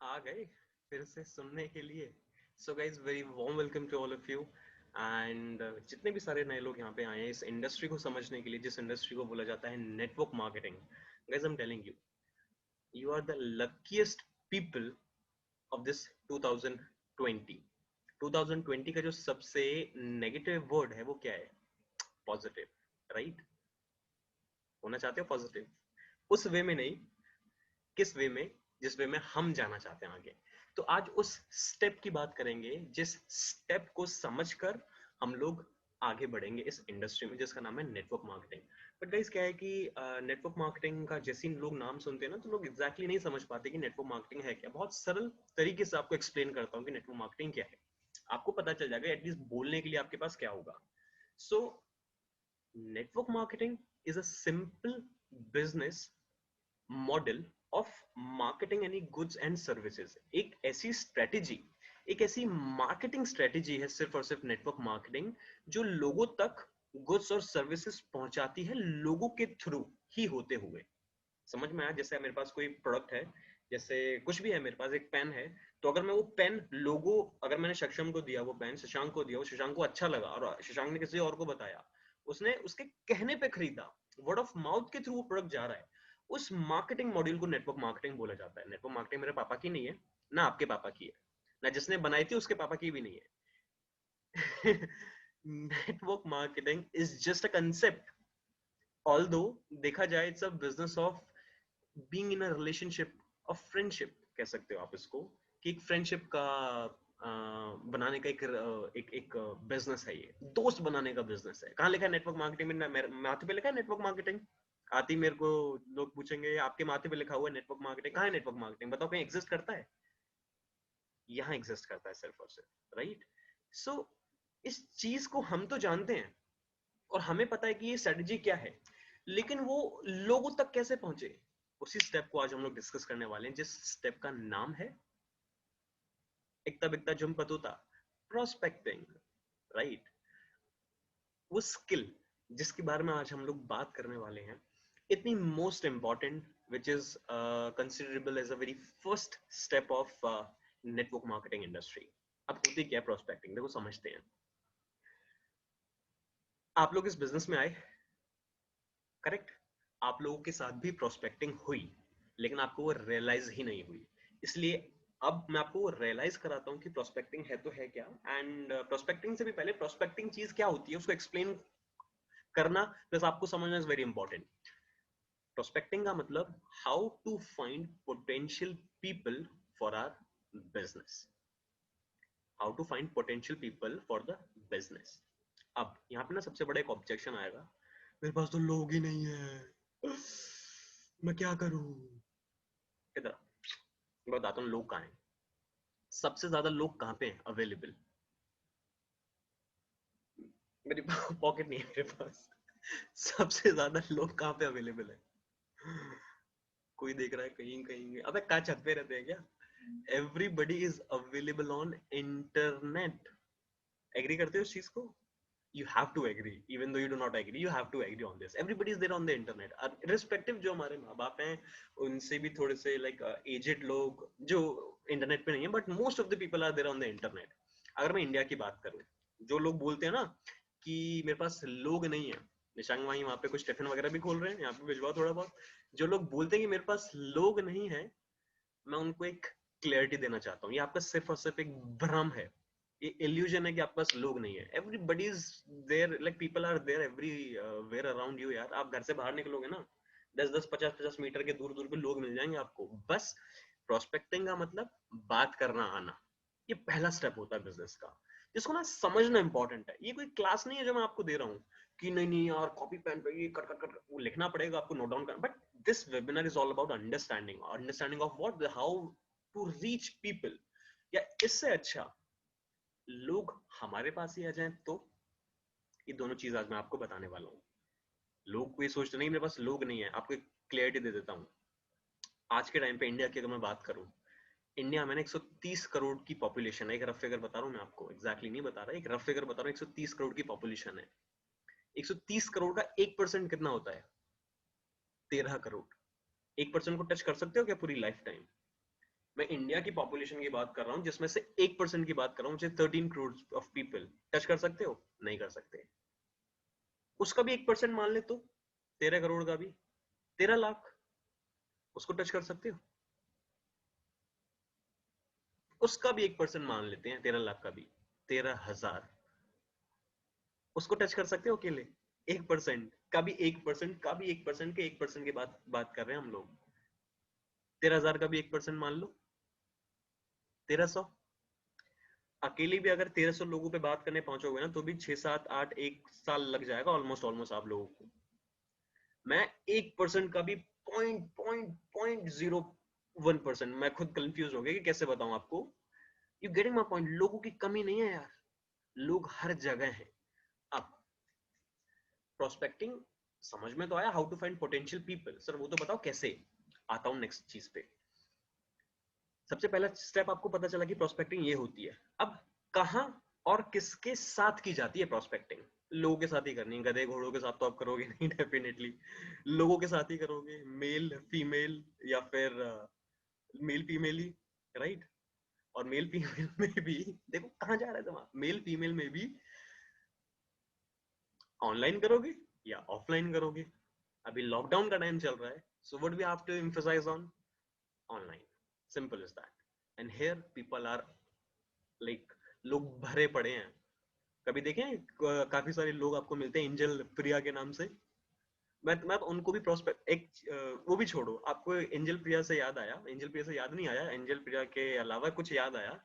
आ गए फिर से सुनने के लिए। So guys very warm welcome to all of you and जितने भी सारे नए लोग यहाँ पे आए हैं इस इंडस्ट्री को समझने के लिए, जिस इंडस्ट्री को बोला जाता है network marketing. Guys I am telling you, you are the luckiest people of this 2020। 2020 का जो सबसे नेगेटिव वर्ड है वो क्या है? Positive, right? होना चाहते हो पॉजिटिव, उस वे में नहीं, किस वे में? जिस वे में हम जाना चाहते हैं आगे। तो आज उस स्टेप की बात करेंगे जिस स्टेप को समझकर हम लोग आगे बढ़ेंगे इस इंडस्ट्री में, जिसका नाम है नेटवर्क मार्केटिंग। बट गाइस क्या है कि नेटवर्क मार्केटिंग का जैसे ही लोग नाम सुनते हैं ना, तो लोग एग्जैक्टली नहीं समझ पाते कि नेटवर्क मार्केटिंग है क्या। बहुत सरल तरीके से आपको एक्सप्लेन करता हूँ कि नेटवर्क मार्केटिंग क्या है। आपको पता चल जाएगा एटलीस्ट बोलने के लिए आपके पास क्या होगा। So network marketing is a simple business model of marketing any goods and services. एक ऐसी स्ट्रेटेजी, एक ऐसी मार्केटिंग स्ट्रेटेजी है सिर्फ और सिर्फ नेटवर्क मार्केटिंग, जो लोगों तक गुड्स और सर्विसेज पहुंचाती है लोगों के थ्रू ही होते हुए। समझ में आया? जैसे मेरे पास कोई प्रोडक्ट है, जैसे कुछ भी है, मेरे पास एक पेन है, तो अगर मैं वो पेन लोगो, अगर मैंने सक्षम को दिया वो पेन, शशांक को दिया, वो शशांक को अच्छा लगा और शशांक ने किसी और को बताया, उसने उसके कहने पे खरीदा, वर्ड ऑफ माउथ के थ्रू वो प्रोडक्ट जा रहा है, उस मार्केटिंग मॉड्यूल को नेटवर्क मार्केटिंग बोला जाता है। नेटवर्क मार्केटिंग मेरे पापा की नहीं है, ना आपके पापा की है, ना जिसने बनाई थी उसके पापा की भी नहीं है। Network marketing is just a concept, although देखा जाए it's a business of being in a relationship of friendship, कह सकते हो आप इसको, कि एक फ्रेंडशिप का बनाने का एक बिजनेस है, ये दोस्त बनाने का बिजनेस है। कहाँ लिखा है नेटवर्क मार्केटिंग में? माथे पे लिखा है नेटवर्क मार्केटिंग? आती मेरे को लोग पूछेंगे आपके माथे पे लिखा हुआ है नेटवर्क मार्केटिंग, कहाँ है नेटवर्क मार्केटिंग? बताओ कहीं एग्जिस्ट करता है? यहाँ एग्जिस्ट करता है सिर्फ और सिर्फ, राइट? सो इस चीज को हम तो जानते हैं और हमें पता है कि ये स्ट्रेटजी क्या है, लेकिन वो लोगों तक कैसे पहुंचे, उसी स्टेप को आज हम लोग डिस्कस करने वाले हैं, जिस स्टेप का नाम है इकता बिकता जुम पतूता, प्रोस्पेक्टिंग, राइट? वो स्किल जिसके बारे में आज हम लोग बात करने वाले हैं, इतनी most important, which is considerable as a very first step of network marketing industry. अब होती क्या है प्रोस्पेक्टिंग, देखो समझते हैं। आप लोग इस बिजनेस में आए, करेक्ट? आप लोगों के साथ भी प्रोस्पेक्टिंग हुई, लेकिन आपको वो रियलाइज ही नहीं हुई। इसलिए अब मैं आपको रियलाइज कराता हूँ कि प्रोस्पेक्टिंग है तो है क्या। एंड प्रोस्पेक्टिंग से भी पहले प्रोस्पेक्टिंग चीज क्या होती है उसको एक्सप्लेन करना प्लस आपको समझना इज वेरी इंपॉर्टेंट। प्रोस्पेक्टिंग का मतलब how to find potential people for our business, how to find potential people for the business. अब यहाँ पे ना सबसे बड़ा एक ऑब्जेक्शन आएगा, मेरे पास तो लोग ही नहीं है, मैं क्या करूं? इधर मैं बताता हूँ लोग कहाँ हैं। सबसे ज्यादा लोग कहाँ पे हैं अवेलेबल? मेरी पॉकेट नहीं है मेरे पास। सबसे ज्यादा लोग कहाँ पे अवेलेबल है? कोई देख रहा है कहीं कहीं? अबे कहाँ, छत पे रहते हैं क्या? Everybody is available on internet. Agree करते हो इस चीज को? you have to agree, even though you do not agree, you have to agree on this. Everybody is there on the internet, irrespective जो हमारे माँ बाप हैं उनसे भी थोड़े से लाइक एजेड लोग जो इंटरनेट पे नहीं है, but most of the people are there on the internet. अगर मैं इंडिया की बात करूं, जो लोग बोलते हैं ना कि मेरे पास लोग नहीं है, निशांग भाई वहां पे कुछ टिफिन वगैरह भी खोल रहे हैं, यहाँ पे भिजवाओ थोड़ा बहुत। जो लोग बोलते हैं कि मेरे पास लोग नहीं है, मैं उनको एक क्लैरिटी देना चाहता हूँ, ये आपका सिर्फ और सिर्फ एक भ्रम है, ये इल्यूजन है कि आपके पास लोग नहीं है। Everybody is there, like people are there everywhere around you यार। आप घर से बाहर निकलोगे ना, 10-10 50-50 मीटर के दूर दूर पे लोग मिल जाएंगे आपको। बस प्रोस्पेक्टिंग का मतलब बात करना आना, ये पहला स्टेप होता है बिजनेस का, जिसको ना समझना इंपॉर्टेंट है। ये कोई क्लास नहीं है जो मैं आपको दे रहा हूँ कि नहीं नहीं यार कॉपी पेन पे ये कट कट कट वो लिखना पड़ेगा आपको, नोट डाउन करना। But this webinar is all about understanding, understanding of what, how to reach people. या इससे अच्छा लोग हमारे पास ही आ जाएं तो, ये दोनों चीज आज मैं आपको बताने वाला हूँ। लोग कोई सोचते नहीं मेरे पास लोग नहीं है, आपको क्लियरिटी दे देता हूँ। आज के टाइम पे इंडिया की अगर मैं बात करूँ, इंडिया में ना 130 करोड़ की पॉपुलेशन है। एक रफ फिगर बता रहा हूँ मैं आपको, एग्जैक्टली नहीं बता रहा, एक रफ फिगर बता रहा हूँ। 130 करोड़ की पॉपुलेशन है। 130 करोड़ का 1% कितना होता है? 13 करोड़। 1% को टच कर सकते हो क्या पूरी लाइफ टाइम? मैं इंडिया की पॉपुलेशन की बात कर रहा हूँ, जिसमें से 1% की बात कर रहा हूँ, मुझे 13 करोड़ ऑफ पीपल टच कर सकते हो? नहीं कर सकते। उसका भी 1% मान ले तो 13 करोड़ का भी 13 लाख, उसको टच कर सकते हो? उसका भी 1% मान लेते हैं, 13 लाख का भी 13,000, उसको टच कर सकते हो अकेले? 1% का भी 1% का भी 1% के 1% की बात कर रहे हैं हम लोग। 13,000 का भी 1% मान लो, 1300। अकेले भी अगर 1300 लोगों पे बात करने पहुंचोगे ना, तो भी 6 7 8 1 साल लग जाएगा ऑलमोस्ट ऑलमोस्ट आप लोगों को। मैं 1% का भी पॉइंट पॉइंट पॉइंट 0 1%, मैं खुद कंफ्यूज हो गया कि कैसे बताऊं आपको। You getting my point? लोगों की कमी नहीं है यार, लोग हर जगह हैं। अब प्रोस्पेक्टिंग समझ में तो आया, how to find potential people. Sir वो तो बताओ कैसे। आता हूं नेक्स्ट चीज पे। सबसे पहला स्टेप आपको पता चला कि प्रोस्पेक्टिंग ये होती है। अब कहां और किसके साथ की जाती है प्रोस्पेक्टिंग? लोगों के साथ ही करनी है, गधे घोड़ों के साथ तो आप करोगे नहीं डेफिनेटली। लोगों के साथ ही करोगे, मेल फीमेल या फिर मेल फीमेल ही, राइट। और मेल फीमेल में भी देखो कहां जा रहा है दिमाग, मेल फीमेल में भी ऑनलाइन करोगे या ऑफलाइन करोगे। अभी लॉकडाउन का टाइम चल रहा है, so what we have to emphasise on? Online, simple is that. And here people are like, लोग भरे पड़े हैं। कभी देखे हैं काफी सारे लोग आपको मिलते हैं एंजल प्रिया के नाम से। मैं तो उनको भी प्रोस्पेक्ट एक वो भी छोड़ो, आपको एंजल प्रिया से याद आया, एंजल प्रिया से याद नहीं आया, एंजल प्रिया के अलावा कुछ याद आया।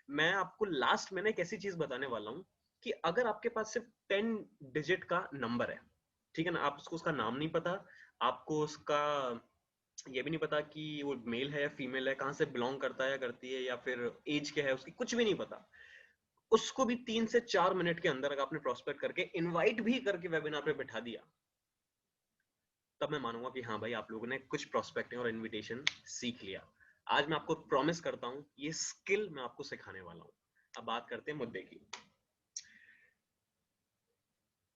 मैं आपको लास्ट में एक ऐसी चीज बताने वाला हूँ कि अगर आपके पास सिर्फ 10 डिजिट का नंबर है, ठीक है ना, आप उसको उसका नाम नहीं पता, आपको उसका ये भी नहीं पता कि वो मेल है या फीमेल है, कहाँ से बिलोंग करता है या करती है, या फिर एज क्या है उसकी, कुछ भी नहीं पता, उसको भी 3 से 4 मिनट के अंदर अगर आपने प्रोस्पेक्ट करके इनवाइट भी करके वेबिनार पे बैठा दिया, तब मैं मानूंगा कि हाँ भाई आप लोगों ने कुछ प्रोस्पेक्टिंग और इनविटेशन सीख लिया। आज मैं आपको प्रॉमिस करता हूँ ये स्किल मैं आपको सिखाने वाला हूँ। अब बात करते हैं मुद्दे की।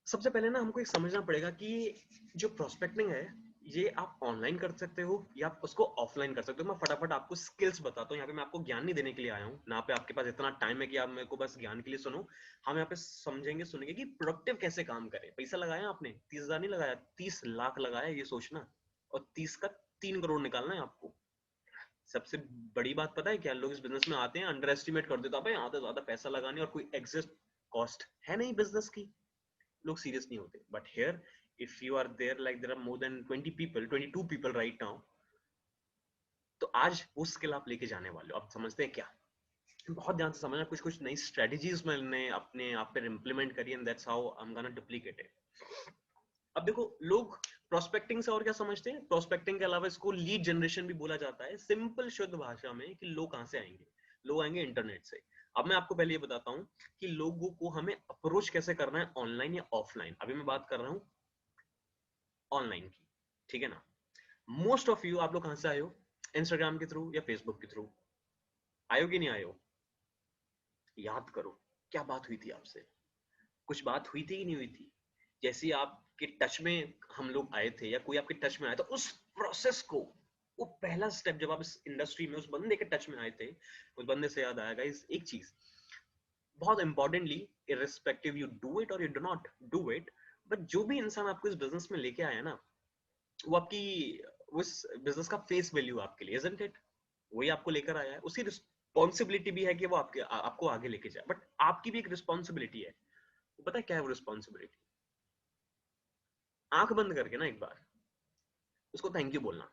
सबसे पहले ना हमको एक समझना पड़ेगा कि जो प्रोस्पेक्टिंग है ये आप ऑनलाइन कर सकते हो या आप उसको ऑफलाइन कर सकते हो। मैं फटाफट आपको स्किल्स बताता हूँ, यहाँ पे मैं आपको ज्ञान नहीं देने के लिए आया हूँ ना, पे आपके पास इतना टाइम है कि आप मेरे को बस ज्ञान के लिए सुनो। हम यहाँ पे समझेंगे सुनेंगे कि प्रोडक्टिव कैसे काम करें। पैसा लगाया आपने 30,000 नहीं लगाया, 30 लाख लगाया, ये सोचना। और 30 का 3 करोड़ निकालना है आपको। सबसे बड़ी बात पता है क्या, लोग इस बिजनेस में आते हैं अंडर एस्टिमेट कर देते हैं, आधा ज्यादा पैसा लगाने और कोई एग्जिस्ट कॉस्ट है नहीं बिजनेस की, लोग सीरियस नहीं होते। But here if you are there like there are more than 20 people, 22 people right now, तो आज वो स्किल आप लेके जाने वाले हो। आप समझते हैं क्या? बहुत ध्यान से समझना, कुछ कुछ नई स्ट्रेटजीज मैंने अपने आप पे इंप्लीमेंट करी and that's how I am gonna duplicate it. अब देखो लोग प्रोस्पेक्टिंग से और क्या समझते हैं, प्रोस्पेक्टिंग के अलावा इसको लीड जनरेशन भी बोला जाता है, सिंपल शुद्ध भाषा में कि लोग कहां से आएंगे, लोग आएंगे इंटरनेट से। अब मैं आपको पहले ये बताता हूं कि लोगों को हमें अप्रोच कैसे करना है, ऑनलाइन या ऑफलाइन। अभी मैं बात कर रहा हूं ऑनलाइन की, ठीक है ना। मोस्ट ऑफ यू, आप लोग कहां से आए हो? इंस्टाग्राम के थ्रू या फेसबुक के थ्रू आए हो कि नहीं आए हो? याद करो, क्या बात हुई थी आपसे? कुछ बात हुई थी कि नहीं हुई थी? जैसे आपके टच में हम लोग आए थे या कोई आपके टच में आया था, उस प्रोसेस को, वो पहला स्टेप जब आप इस इंडस्ट्री में उस बंदे के टच में आए थे, उस बंदे से याद आया गाइस एक चीज बहुत importantly, irrespective you do it और you do not do it, but जो भी इंसान आपको इस बिजनेस में लेके आया ना, वो आपकी उस बिजनेस का फेस वैल्यू आपके लिए, इजंट इट? वही आपको लेकर आया है, उसकी रिस्पॉन्सिबिलिटी भी है कि वो आपको आगे लेके जाए, बट आपकी भी एक रिस्पॉन्सिबिलिटी है। पता है क्या है वो रिस्पॉन्सिबिलिटी? आंख बंद करके ना एक बार उसको थैंक यू बोलना,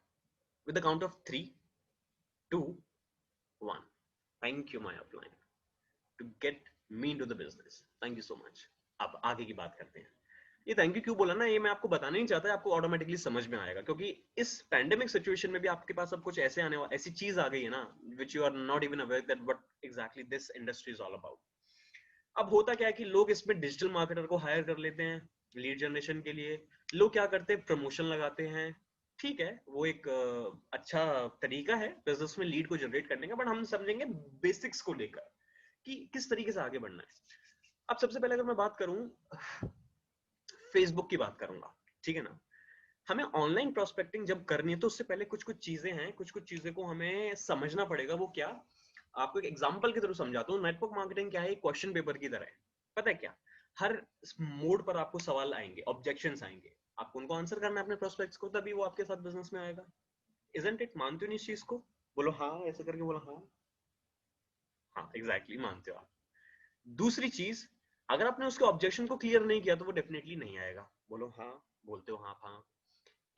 with the count of 3 2 1। Thank you my upline to get me into the business, thank you so much. अब आगे की बात करते हैं। ये थैंक यू क्यों बोला ना, ये मैं आपको बताना नहीं चाहता, आपको ऑटोमेटिकली समझ में आएगा, क्योंकि इस पैंडेमिक सिचुएशन में भी आपके पास अब कुछ ऐसे आने वाला, ऐसी चीज आ गई है ना, which you are not even aware that what exactly this industry is all about. अब होता क्या है कि लोग इसमें डिजिटल मार्केटर को हायर कर लेते हैं लीड जनरेशन के लिए। लोग क्या करते हैं, प्रमोशन लगाते हैं। ठीक है, वो एक अच्छा तरीका है बिजनेस में लीड को जनरेट करने का, बट हम समझेंगे बेसिक्स को लेकर कि किस तरीके से आगे बढ़ना है। अब सबसे पहले अगर मैं बात करूं, फेसबुक की बात करूंगा, ठीक है ना। हमें ऑनलाइन प्रोस्पेक्टिंग जब करनी है तो उससे पहले कुछ कुछ चीजें हैं, कुछ कुछ चीजें को हमें समझना पड़ेगा। वो क्या, आपको एक एग्जांपल के थ्रू समझाता हूँ। नेटवर्क मार्केटिंग क्या है, एक क्वेश्चन पेपर की तरह है। पता है क्या, हर मोड पर आपको सवाल आएंगे, ऑब्जेक्शंस आएंगे, आपको उनको आंसर करना है अपने प्रोस्पेक्ट्स को, तभी वो आपके साथ बिजनेस में आएगा। Isn't it? मानते हो नहीं इस चीज को? बोलो हाँ, ऐसे करके बोलो हाँ। हाँ एग्जैक्टली, मानते हो आप। दूसरी चीज, अगर आपने उसके ऑब्जेक्शन को क्लियर नहीं किया तो वो डेफिनेटली नहीं आएगा। बोलो हाँ, बोलते हो हाँ हाँ।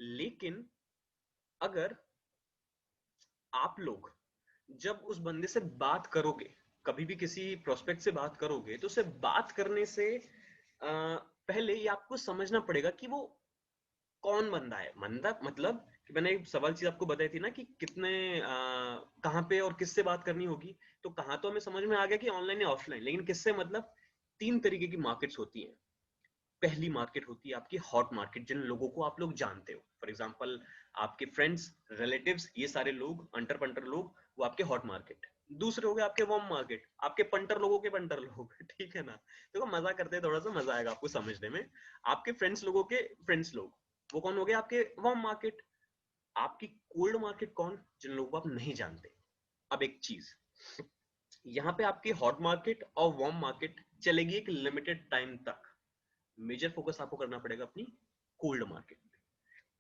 लेकिन अगर आप लोग जब उस बंदे से बात करोगे, कभी भी किसी प्रोस्पेक्ट से बात करोगे, तो उससे बात करने से पहले ये आपको समझना पड़ेगा कि वो कौन बंदा है। बंदा मतलब कि मैंने एक सवाल चीज आपको बताई थी ना कि कितने कहाँ पे और किससे बात करनी होगी। तो कहाँ तो हमें समझ में आ गया कि ऑनलाइन या ऑफलाइन, लेकिन किससे मतलब तीन तरीके की मार्केट्स होती हैं। पहली मार्केट होती है आपकी हॉट मार्केट, जिन लोगों को आप लोग जानते हो, फॉर एग्जांपल आपके फ्रेंड्स, रिलेटिव्स, ये सारे लोग, अंटर पंटर लोग, वो आपके हॉट मार्केट। दूसरे हो गए आपके वार्म मार्केट, आपके पंटर लोगों के पंटर लोग ठीक है ना। देखो मजा करते हैं, थोड़ा सा मजा आएगा आपको समझने में। आपके फ्रेंड्स लोगों के फ्रेंड्स लोग, वो कौन हो गए आपके वार्म मार्केट। आपकी कोल्ड मार्केट कौन, जिन लोगों को आप नहीं जानते। अब एक चीज, यहाँ पे आपकी हॉट मार्केट और वार्म मार्केट चलेगी एक लिमिटेड टाइम तक। मेजर फोकस आपको करना पड़ेगा अपनी कोल्ड मार्केट पे,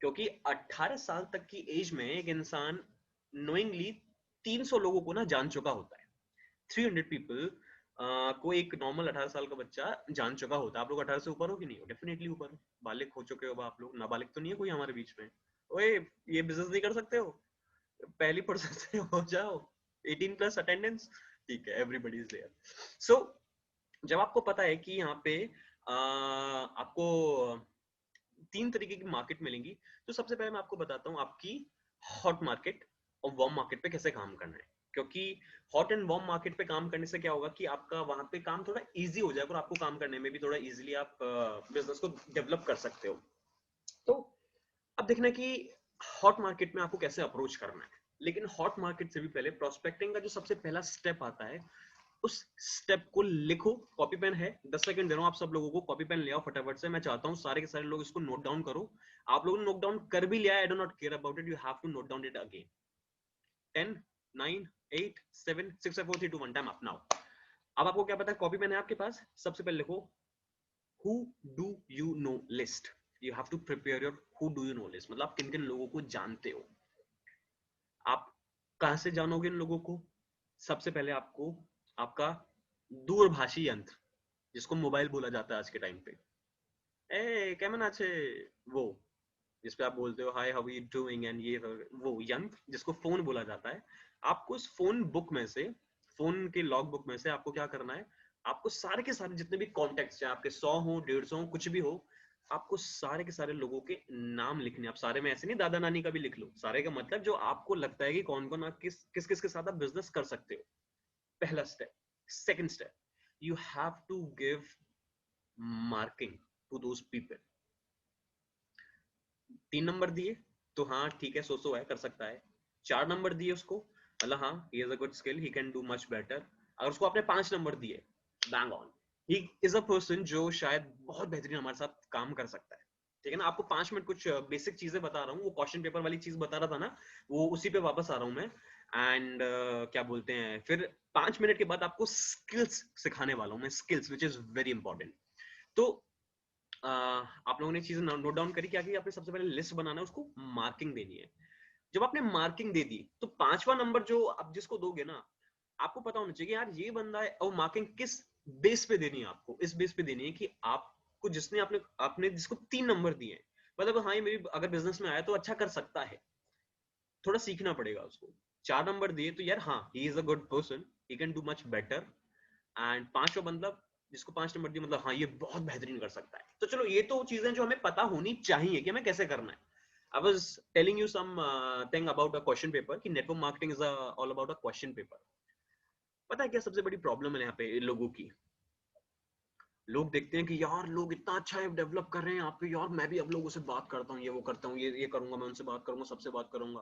क्योंकि 18 साल तक की एज में एक इंसान नोइंगली 300 लोगों को ना जान चुका होता है। 300 पीपल को एक नॉर्मल 18 साल का बच्चा जान चुका होता है। आप लोग 18 से ऊपर हो कि नहीं हो? डेफिनेटली ऊपर हो, बालिग हो चुके हो आप लोग। नाबालिग तो नहीं है कोई हमारे बीच में? ओए, ये बिजनेस नहीं कर सकते हो? पहली पर्सन से हो जाओ। 18 प्लस अटेंडेंस, ठीक है, एवरीबॉडी इज देयर। सो जब आपको पता है कि यहाँ पे आपको तीन तरीके की मार्केट मिलेंगी, तो सबसे पहले मैं आपको बताता हूँ आपकी हॉट मार्केट और वार्म मार्केट पे कैसे काम करना है। क्योंकि हॉट एंड वार्म मार्केट पे काम करने से क्या होगा कि आपका वहां पे काम थोड़ा इजी हो जाएगा और आपको काम करने में भी थोड़ा इजीली आप बिजनेस को डेवलप कर सकते हो। तो अब देखना है कि हॉट मार्केट में आपको कैसे अप्रोच करना है। लेकिन हॉट मार्केट से भी पहले प्रोस्पेक्टिंग का जो सबसे पहला स्टेप आता है, उस स्टेप को लिखो। कॉपी पेन है, 10 सेकंड दे रहा हूं आप सब लोगों को, कॉपी पेन ले आओ फटाफट से। मैं चाहता हूं सारे के सारे लोग इसको नोट डाउन करो। आप लोगों ने नोट डाउन कर भी लिया, I do not care about it, you have to note down it again. 10, 9, 8, 7, 6, 5, 4, 3, 2, 1, time up now. अब आपको क्या पता है, कॉपी पेन है आपके पास, सबसे पहले लिखो who do you know list. You have to prepare your who do you know list, मतलब आप किन किन लोगों को जानते हो। आप कहां से जानोगे इन लोगों को? सबसे पहले आपको आपका दूरभाषी यंत्र, जिसको मोबाइल बोला जाता है आज के टाइम पे, ए कैमन आछे, वो जिसपे आप बोलते हो hi how you doing and ये वो यंत्र जिसको फोन बोला जाता है। आपको उस फोन बुक में से, फोन के लॉग बुक में से आपको क्या करना है, आपको सारे के सारे जितने भी कॉन्टेक्ट्स हैं आपके, 100 हो 150 हो कुछ भी हो, आपको सारे के सारे लोगों के नाम लिखने। आप सारे में ऐसे नहीं, दादा नानी का भी लिख लो। सारे का मतलब जो आपको लगता है कि कौन कौन आप किस किस किस के साथ आप बिजनेस कर सकते हो। पहला step. Second step, you have to give marking to those people. 3 number दिए तो हाँ ठीक है, सो है, कर सकता है। 4 नंबर दिए उसको, मतलब हाँ he is a good skill, he can do much better. अगर उसको आपने 5 नंबर दिए, bang on, he is a person जो शायद बहुत बेहतरीन हमारे साथ काम कर सकता है। ठीक है ना। आपको 5 मिनट कुछ बेसिक चीजें बता रहा हूँ, वो क्वेश्चन पेपर वाली चीज बता रहा था ना, वो उसी पे वापस आ रहा हूँ मैं। एंड क्या बोलते हैं, फिर 5 मिनट के बाद आपको स्किल्स सिखाने वाला हूँ मैं, skills which is very important. तो आप लोगों ने चीजें नोट डाउन करी, क्या की आपने सबसे पहले लिस्ट बनाना है, उसको मार्किंग देनी है। जब आपने मार्किंग दे दी तो 5वां नंबर जो आप जिसको दोगे ना, आपको पता होना चाहिए यार ये बंदा है। और मार्किंग किस बेस पे देनी है आपको? इस बेस पे देनी है कि आपको जिसने आपने आपने जिसको 3 नंबर दिए हैं, मतलब हाँ ये मेरी अगर बिजनेस में आया तो अच्छा कर सकता है, थोड़ा सीखना पड़ेगा उसको। 4 नंबर दिए तो यार हाँ he is a good person, he can do much better. And 5वां मतलब जिसको 5 नंबर दिए, मतलब हाँ ये बहुत बेहतरीन कर सकता है। तो चलो ये तो चीजें जो हमें पता होनी चाहिए कि हमें कैसे करना है। I was telling you something about a question paper, कि network marketing is all about a question paper. पता है क्या सबसे बड़ी प्रॉब्लम है यहाँ पे लोगों की? लोग देखते हैं कि यार लोग इतना अच्छा डेवलप कर रहे हैं यहाँ पे, यार मैं भी अब लोगों से बात करता हूँ, ये वो करता हूँ, ये करूंगा, मैं उनसे बात करूंगा, सबसे बात करूंगा।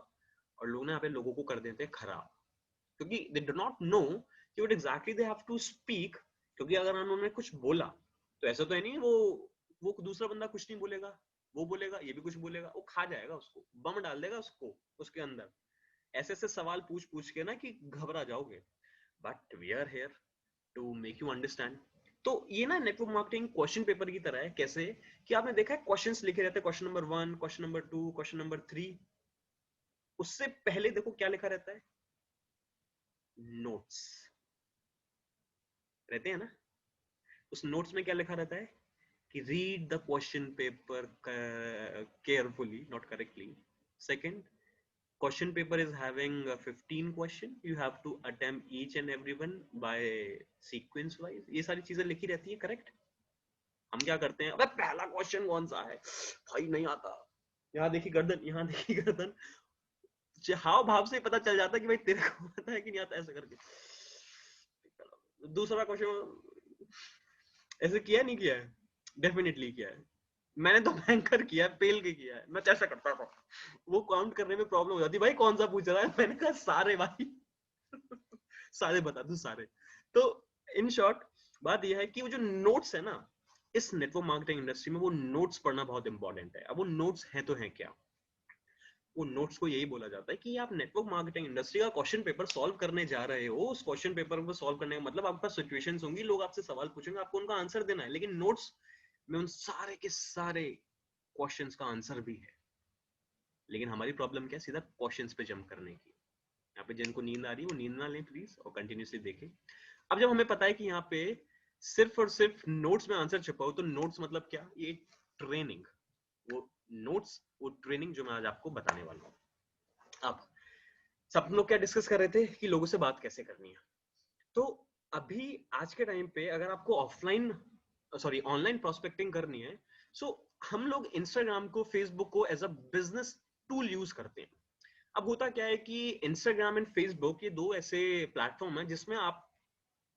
और लोग ना यहाँ पे लोगों को कर देते हैं खराब, क्योंकि दे डू नॉट नो कि what exactly they have to speak. क्योंकि अगर उन्होंने कुछ बोला तो ऐसा तो है नहीं वो दूसरा बंदा कुछ नहीं बोलेगा। वो बोलेगा, ये भी कुछ बोलेगा, वो खा जाएगा उसको, बम डाल देगा उसको उसके अंदर। ऐसे ऐसे सवाल पूछ पूछ के ना कि घबरा जाओगे। But we are here to make you understand. तो ये ना नेटवर्क मार्केटिंग क्वेश्चन पेपर की तरह है। कैसे कि आपने देखा है क्वेश्चंस लिखे रहते हैं, question number 1, question number 2, question number 3। उससे पहले देखो क्या लिखा रहता है, नोट्स रहते हैं ना। उस नोट्स में क्या लिखा रहता है कि read the question paper carefully, not correctly. Second, question paper is having 15 question, you have to attempt each and every one by sequence wise। ये सारी चीजें लिखी रहती है, करेक्ट। हम क्या करते हैं, अबे पहला क्वेश्चन कौन सा है भाई, नहीं आता, यहाँ देखी गर्दन, यहाँ देखी गर्दन, हाव भाव से पता चल जाता है कि भाई तेरे को पता है कि नहीं आता, ऐसे करके। दूसरा क्वेश्चन ऐसे किया नहीं किया है, डेफिनेटली किया है। मैंने तो भयंकर किया है, पेल के किया है, मैं कैसा करता था, वो काउंट करने में प्रॉब्लम हो जाती, भाई कौन सा पूछ रहा है, मैंने कहा सारे भाई सारे बता दूं सारे। तो इन शॉर्ट बात यह है कि वो जो नोट्स है ना, इस नेटवर्क मार्केटिंग इंडस्ट्री में वो नोट्स पढ़ना बहुत इंपॉर्टेंट है। अब वो नोट्स हैं तो हैं क्या, वो नोट्स को यही बोला जाता है कि आप नेटवर्क मार्केटिंग इंडस्ट्री का क्वेश्चन पेपर सॉल्व करने जा रहे हो। उस क्वेश्चन पेपर को सॉल्व करने का मतलब आपके पास सिचुएशंस होंगी, लोग आपसे सवाल पूछेंगे, आपको उनका आंसर देना है। लेकिन नोट्स में उन सारे के सारे क्वेश्चंस का आंसर भी है। लेकिन हमारी प्रॉब्लम क्या है, सीधा क्वेश्चंस पे जंप करने की। यहाँ पे जिनको नींद आ रही है वो नींद ना लें प्लीज, और कंटिन्यूसली देखें। अब जब हमें पता है कि यहाँ पे सिर्फ और सिर्फ नोट्स में आंसर छुपा हो, तो नोट्स मतलब क्या, ये ट्रेनिंग, वो नोट्स, वो ट्रेनिंग जो मैं आज आपको बताने वाला हूँ। अब सब लोग क्या डिस्कस कर रहे थे कि लोगों से बात कैसे करनी है। तो अभी आज के टाइम पे अगर आपको ऑफलाइन सॉरी ऑनलाइन प्रोस्पेक्टिंग करनी है, सो हम लोग इंस्टाग्राम को, फेसबुक को as a business tool use करते हैं। अब होता क्या है कि इंस्टाग्राम एंड फेसबुक ये दो ऐसे प्लेटफॉर्म है जिसमें आप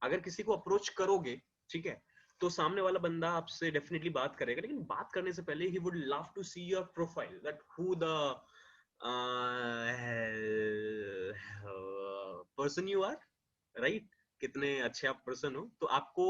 अगर किसी को अप्रोच करोगे, ठीक है, तो सामने वाला बंदा आपसे डेफिनेटली बात करेगा, लेकिन बात करने से पहले ही would love to see your profile, that who the person you are, right, कितने अच्छे आप पर्सन हो। तो आपको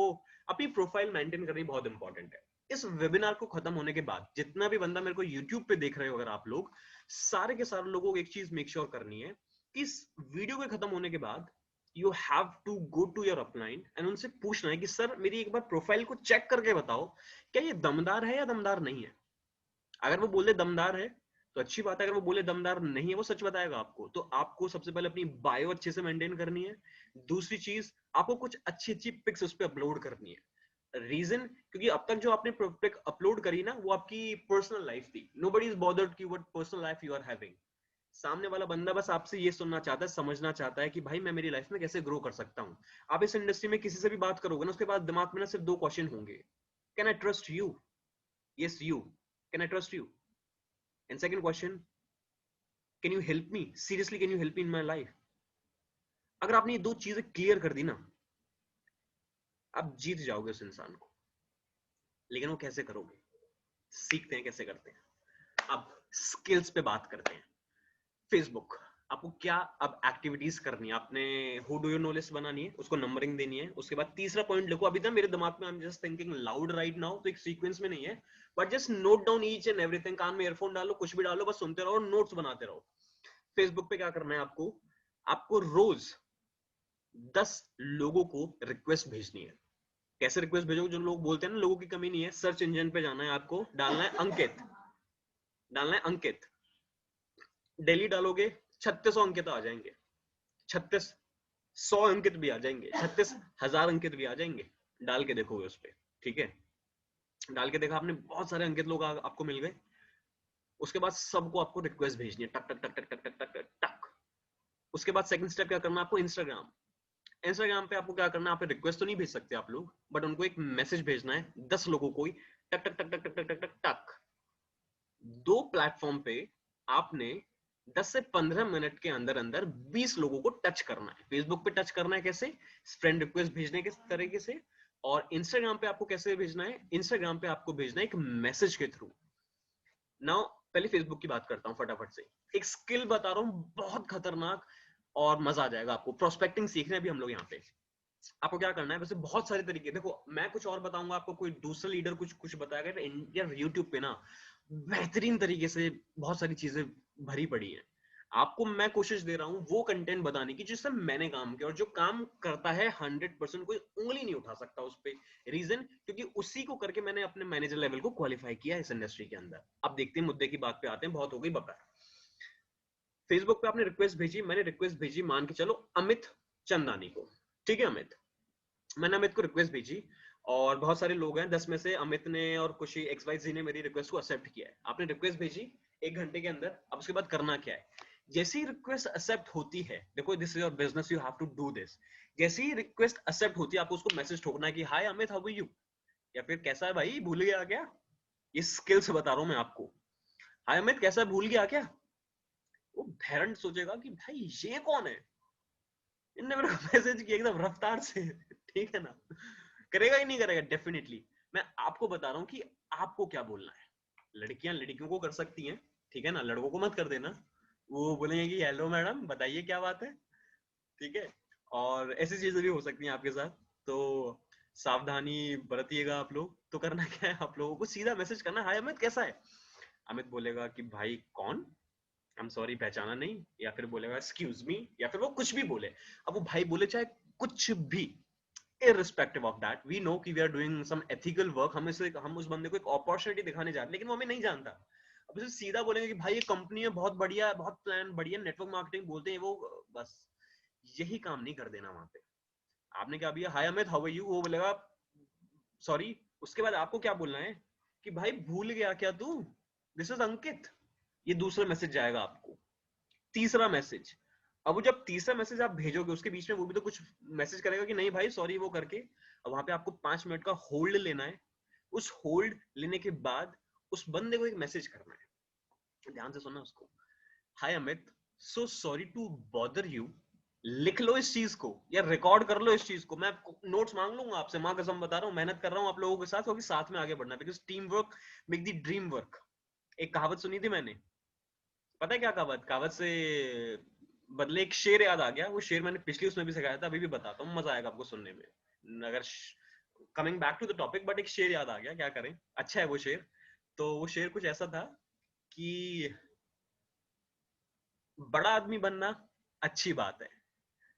अपनी प्रोफाइल मेंटेन करनी बहुत इंपॉर्टेंट है। इस वेबिनार को खत्म होने के बाद जितना भी बंदा मेरे को यूट्यूब पे देख रहे हो अगर आप लोग, सारे के सारे लोगों को एक चीज मेक श्योर करनी है कि इस वीडियो के खत्म होने के बाद you have to go to your upline and उनसे पूछना है कि सर मेरी एक बार प्रोफाइल को चेक करके बताओ, क्या ये दमदार है या दमदार नहीं है। अगर वो बोले दमदार है तो अच्छी बात है, अगर वो बोले दमदार नहीं है, वो सच बताएगा आपको। तो आपको सबसे पहले अपनी बायो अच्छे से मेंटेन करनी है। दूसरी चीज, आपको कुछ अच्छी अच्छी पिक्स उस पर अपलोड करनी है। रीजन, क्योंकि अब तक जो आपने पिक अपलोड करी ना, वो आपकी पर्सनल लाइफ थी। नोबडी इज बॉदर्ड कि what personal life you are having. सामने वाला बंदा बस आपसे ये सुनना चाहता है, समझना चाहता है कि भाई मैं मेरी लाइफ में कैसे ग्रो कर सकता हूँ। आप इस इंडस्ट्री में किसी से भी बात करोगे ना, उसके बाद दिमाग में ना सिर्फ दो क्वेश्चन होंगे, can I trust you, yes you, can I trust you, and second question, can you help me, seriously can you help me in my life. अगर आपने ये दो चीजें क्लियर कर दी ना, आप जीत जाओगे उस इंसान को। लेकिन वो कैसे करोगे, सीखते हैं कैसे करते हैं। अब स्किल्स पे बात करते हैं। फेसबुक, आपको क्या अब एक्टिविटीज करनी है, आपने who do you know list बनानी है, उसको नंबरिंग देनी है। उसके बाद तीसरा पॉइंट लिखो, अभी तक मेरे दिमाग में I am just thinking loud right now, तो एक सीक्वेंस में नहीं है, but just note down each and everything. कान में ईयरफोन डालो, कुछ भी डालो, बस सुनते रहो और नोट्स बनाते रहो। फेसबुक पे क्या करना है आपको, आपको रोज 10 लोगों को रिक्वेस्ट भेजनी है। कैसे रिक्वेस्ट भेजोगे, जो लोग बोलते हैं ना लोगों की कमी नहीं है, सर्च इंजन पे जाना है, आपको डालना है अंकित, डालना है अंकित। डेली डालोगे 3600 अंकित आ जाएंगे, 3600 अंकित भी आ जाएंगे, 36,000 अंकित भी आ जाएंगे। डाल के देखोगे उस पर, ठीक है, डाल के देखा आपने, बहुत सारे अंकित लोग आपको मिल गए। उसके बाद सबको आपको रिक्वेस्ट भेजनी है, टक टक टक टक टक टक टक टक टक। उसके बाद सेकंड स्टेप क्या करना है आपको, इंस्टाग्राम। इंस्टाग्राम पे आपको क्या करना है, आप रिक्वेस्ट तो नहीं भेज सकते आप लोग, बट उनको एक मैसेज भेजना है 10 लोगों को ही, टक टक टक टक टक टक टक टक। दो प्लेटफॉर्म पे आपने 10 से 15 मिनट के अंदर अंदर 20 लोगों को टच करना है। फेसबुक पे टच करना है कैसे, फ्रेंड रिक्वेस्ट भेजने के तरीके से। और इंस्टाग्राम पे आपको कैसे भेजना है, इंस्टाग्राम पे आपको भेजना है एक मैसेज के थ्रू। नाउ पहले फेसबुक की बात करता हूं फटाफट से। एक स्किल बता रहा हूं बहुत खतरनाक, और मजा आ जाएगा आपको। प्रोस्पेक्टिंग सीख रहे हैं अभी हम लोग यहाँ पे। आपको क्या करना है, वैसे बहुत सारे तरीके, देखो मैं कुछ और बताऊंगा आपको, कोई दूसरा लीडर कुछ कुछ बताएगा। यार यूट्यूब पे ना बेहतरीन तरीके से बहुत सारी चीजें भरी पड़ी हैं। आपको मैं कोशिश दे रहा हूँ वो कंटेंट बताने की जिससे मैंने काम किया, और जो काम करता है 100% कोई उंगली नहीं उठा सकता उस पे। रीजन, क्योंकि उसी को करके मैंने अपने मैनेजर लेवल को क्वालिफाई किया इस इंडस्ट्री के अंदर। अब देखते हैं, मुद्दे की बात पे आते हैं, बहुत हो गई बकर। फेसबुक पे आपने रिक्वेस्ट भेजी, मैंने रिक्वेस्ट भेजी, मान के चलो अमित चंदानी को, ठीक है अमित, मैंने अमित को रिक्वेस्ट भेजी, और बहुत सारे लोग हैं, 10 में से अमित ने और कुछ एक्स वाई जी ने मेरी रिक्वेस्ट को एक्सेप्ट किया है। आपने रिक्वेस्ट भेजी 1 घंटे के अंदर, अब उसके बाद करना क्या है? जैसे ही रिक्वेस्ट एक्सेप्ट होती है, देखो this is your business, you have to do this. जैसे ही रिक्वेस्ट एक्सेप्ट होती है, आपको उसको मैसेज ठोकना है कि हाय अमित, हाउ आर यू, या फिर कैसा है भाई, भूल गया क्या? ये स्किल्स बता रहा हूं मैं आपको। हाय अमित, कैसा है, भूल गया क्या? वो भैरन सोचेगा कि भाई ये कौन है, इनने मेरे को मैसेज किया एकदम रफ्तार से, ठीक है ना? करेगा ही नहीं करेगा डेफिनेटली। मैं आपको बता रहा हूँ कि आपको क्या बोलना है। लड़कियां लड़कियों को कर सकती हैं, ठीक है ना, लड़कों को मत कर देना। वो बोलेंगे कि हेलो मैडम, बताइए क्या बात है, ठीक है? और ऐसी चीजें भी हो सकती हैं आपके साथ, तो सावधानी बरतिएगा आप लोग। तो करना क्या है, आप लोगों को सीधा मैसेज करना, हाय अमित कैसा है। अमित बोलेगा कि भाई कौन, आई एम सॉरी पहचाना नहीं, या फिर बोलेगा एक्सक्यूज मी, या फिर वो कुछ भी बोले। अब वो भाई बोले चाहे कुछ भी, irrespective of that, we know कि we are doing some ethical work, हम उस बंदे को एक अपॉर्चुनिटी दिखाने जा रहे हैं, लेकिन वो हमें नहीं जानता। अब उसे सीधा बोलेंगे कि भाई ये कंपनी है बहुत बढ़िया, बहुत प्लान बढ़िया, नेटवर्क मार्केटिंग बोलते हैं वो, बस यही काम नहीं कर देना वहां पे। आपने क्या भैया, हाय अमित, हाउ आर यू, वो बोलेगा सॉरी। उसके बाद आपको क्या बोलना है कि भाई भूल गया क्या तू, दिस इज अंकित। ये दूसरा मैसेज जाएगा आपको। तीसरा मैसेज, अब वो जब तीसरा मैसेज आप भेजोगे, उसके बीच में वो भी तो कुछ मैसेज करेगा कि नहीं भाई सॉरी वो करके, अब वहां पे आपको 5 मिनट का होल्ड लेना है। उस होल्ड लेने के बाद उस बंदे को एक मैसेज करना है, ध्यान से सुनना उसको। Hi Amit, so sorry to bother you. लिख लो इस चीज को या रिकॉर्ड कर लो इस चीज को, मैं नोट्स मांग लूंगा आपसे, मां कसम बता रहा हूँ, मेहनत कर रहा हूँ आप लोगों के साथ, क्योंकि साथ में आगे बढ़ना, because team work make the dream work. एक कहावत सुनी थी मैंने, पता है क्या कहावत, कहावत से बदले एक शेर याद आ गया। वो शेर मैंने पिछली उसमें भी सिखाया था, अभी भी बताता हूँ, मजा आएगा आपको सुनने में। अगर coming back to the topic, but एक शेर याद आ गया, क्या करें, अच्छा है वो शेर। तो वो शेर कुछ ऐसा था कि बड़ा आदमी बनना अच्छी बात है,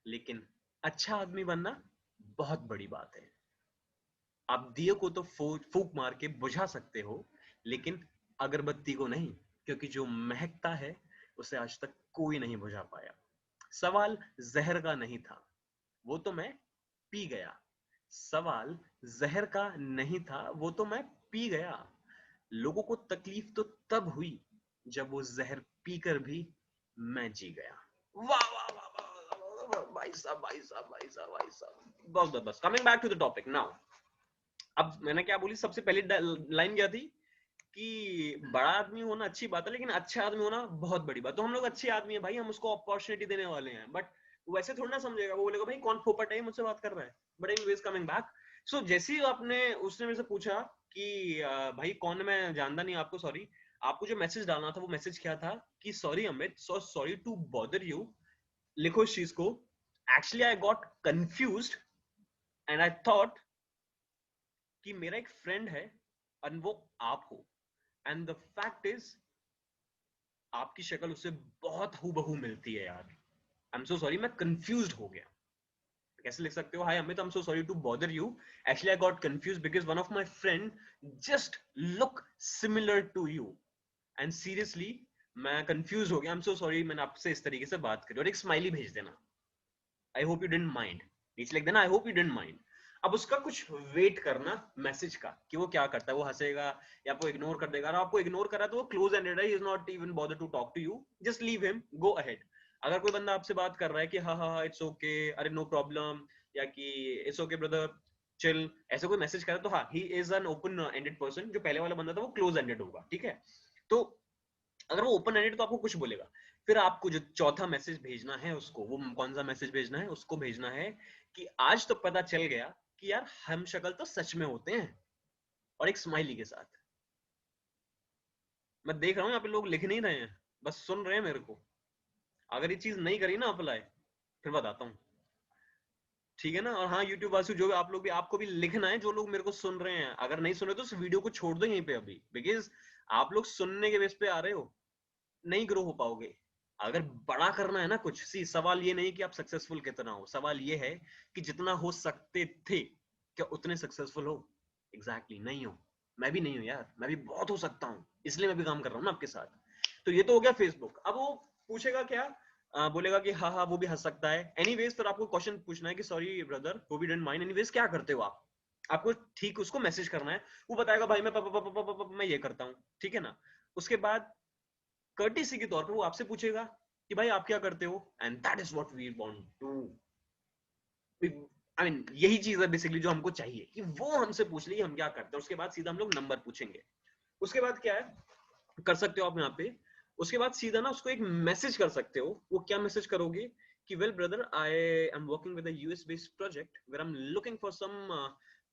लेकिन अच्छा आदमी बनना बहुत बड़ी बात है। आप दिए को तो फूक मार के बुझा सकते हो, लेकिन अगरबत्ती को नहीं, क्योंकि जो महकता है उसे आज तक कोई नहीं बुझा पाया। सवाल जहर का नहीं था, वो तो मैं पी गया। सवाल जहर का नहीं था, वो तो मैं पी गया। लोगों को तकलीफ तो तब हुई जब वो जहर पीकर भी मैं जी गया। वाह वाह वाह वाह, भाई साहब भाई साहब भाई साहब भाई साहब, बस बस बस, coming back to the topic now. अब मैंने क्या बोली, सबसे पहली लाइन क्या थी कि बड़ा आदमी होना अच्छी बात है, लेकिन अच्छा आदमी होना बहुत बड़ी बात। तो हम लोग अच्छे आदमी है भाई, हम उसको अपॉर्चुनिटी देने वाले हैं, बट वैसे थोड़ा ना समझेगा, वो बोलेगा भाई कौन फोपट है मुझसे बात कर रहा है। बट एनीवेज कमिंग बैक, सो जैसे ही आपने, उसने मेरे से पूछा कि भाई कौन, मैं जानता नहीं आपको, सॉरी। आपको जो मैसेज डालना था वो मैसेज क्या था कि sorry Amit, so sorry to bother you. लिखो इस चीज को, actually I got confused and I thought कि मेरा एक फ्रेंड है और वो आप हो, एंड द फैक्ट इज आपकी शक्ल उससे बहुत हूबहू मिलती है यार। आई एम सो सॉरी, मैं कंफ्यूज हो गया। कैसे लिख सकते हो, hi Amit, I am so sorry to bother you, actually I got confuse because one of my friend just look similar to you, and seriously मैं कंफ्यूज हो गया, आई एम सो सॉरी मैंने आपसे इस तरीके से बात करी। और एक स्माइली भेज देना, I hope you didn't mind, नीचे लिख देना I hope you didn't mind. अब उसका कुछ वेट करना मैसेज का कि वो क्या करता है, वो हंसेगा या आपको इग्नोर कर देगा। और आपको इग्नोर करा तो वो क्लोज एंडेड है, he is not even bother to talk to you, just leave him, go ahead. अगर कोई बंदा आपसे बात कर रहा है कि हाँ हाँ हाँ इट्स ओके, अरे नो प्रॉब्लम, या कि इट्स ओके ब्रदर चिल, ऐसे कोई मैसेज करा तो हाँ, he is an open ended person. जो पहले वाला बंदा था वो क्लोज एंडेड होगा, ठीक है? तो अगर वो ओपन एंडेड तो आपको कुछ बोलेगा। फिर आपको जो चौथा मैसेज भेजना है उसको, वो कौन सा मैसेज भेजना है, उसको भेजना है कि आज तो पता चल गया कि यार हम शक्ल तो सच में होते हैं, और एक स्माइली के साथ। मैं देख रहा हूँ यहाँ पे लोग लिख नहीं रहे हैं, बस सुन रहे हैं मेरे को। अगर ये चीज नहीं करी ना अप्लाई, फिर बताता हूँ। ठीक है ना। और हाँ यूट्यूब वासियों जो आप लोग भी, आपको भी लिखना है, जो लोग मेरे को सुन रहे हैं, अगर नहीं सुन रहे तो इस वीडियो को छोड़ दो यहीं पे अभी, बिकॉज आप लोग सुनने के बेस पे आ रहे हो, नहीं ग्रो हो पाओगे। अगर बड़ा करना है ना कुछ, सी सवाल ये नहीं कि आप सक्सेसफुल कितना हो, सवाल ये है कि जितना हो सकते थे क्या उतने सक्सेसफुल हो। एग्जैक्टली नहीं हो। मैं भी नहीं हूं यार, मैं भी बहुत हो सकता हूं, इसलिए मैं भी काम कर रहा हूं ना आपके साथ। तो ये तो हो गया फेसबुक। अब वो पूछेगा क्या, बोलेगा कि हाँ हाँ वो भी हंस सकता है। एनीवेज फिर आपको क्वेश्चन पूछना है कि सॉरी ब्रदर वो भी डोंट माइंड, एनीवेज क्या करते हो आप, आपको ठीक उसको मैसेज करना है। वो बताएगा भाई मैं मैं ये करता हूँ, ठीक है ना। उसके बाद कर्टेसी के तौर पे वो आपसे पूछेगा कि भाई आप क्या करते हो, and that is what we want to, I mean यही चीज है बेसिकली जो हमको चाहिए, कि वो हमसे पूछ ले हम क्या करते हैं। उसके बाद सीधा हम लोग नंबर पूछेंगे। उसके बाद क्या है कर सकते हो आप यहाँ पे, उसके बाद सीधा ना उसको एक मैसेज कर सकते हो। वो क्या मैसेज करोगे कि well brother I am working with a US based project where I am looking for some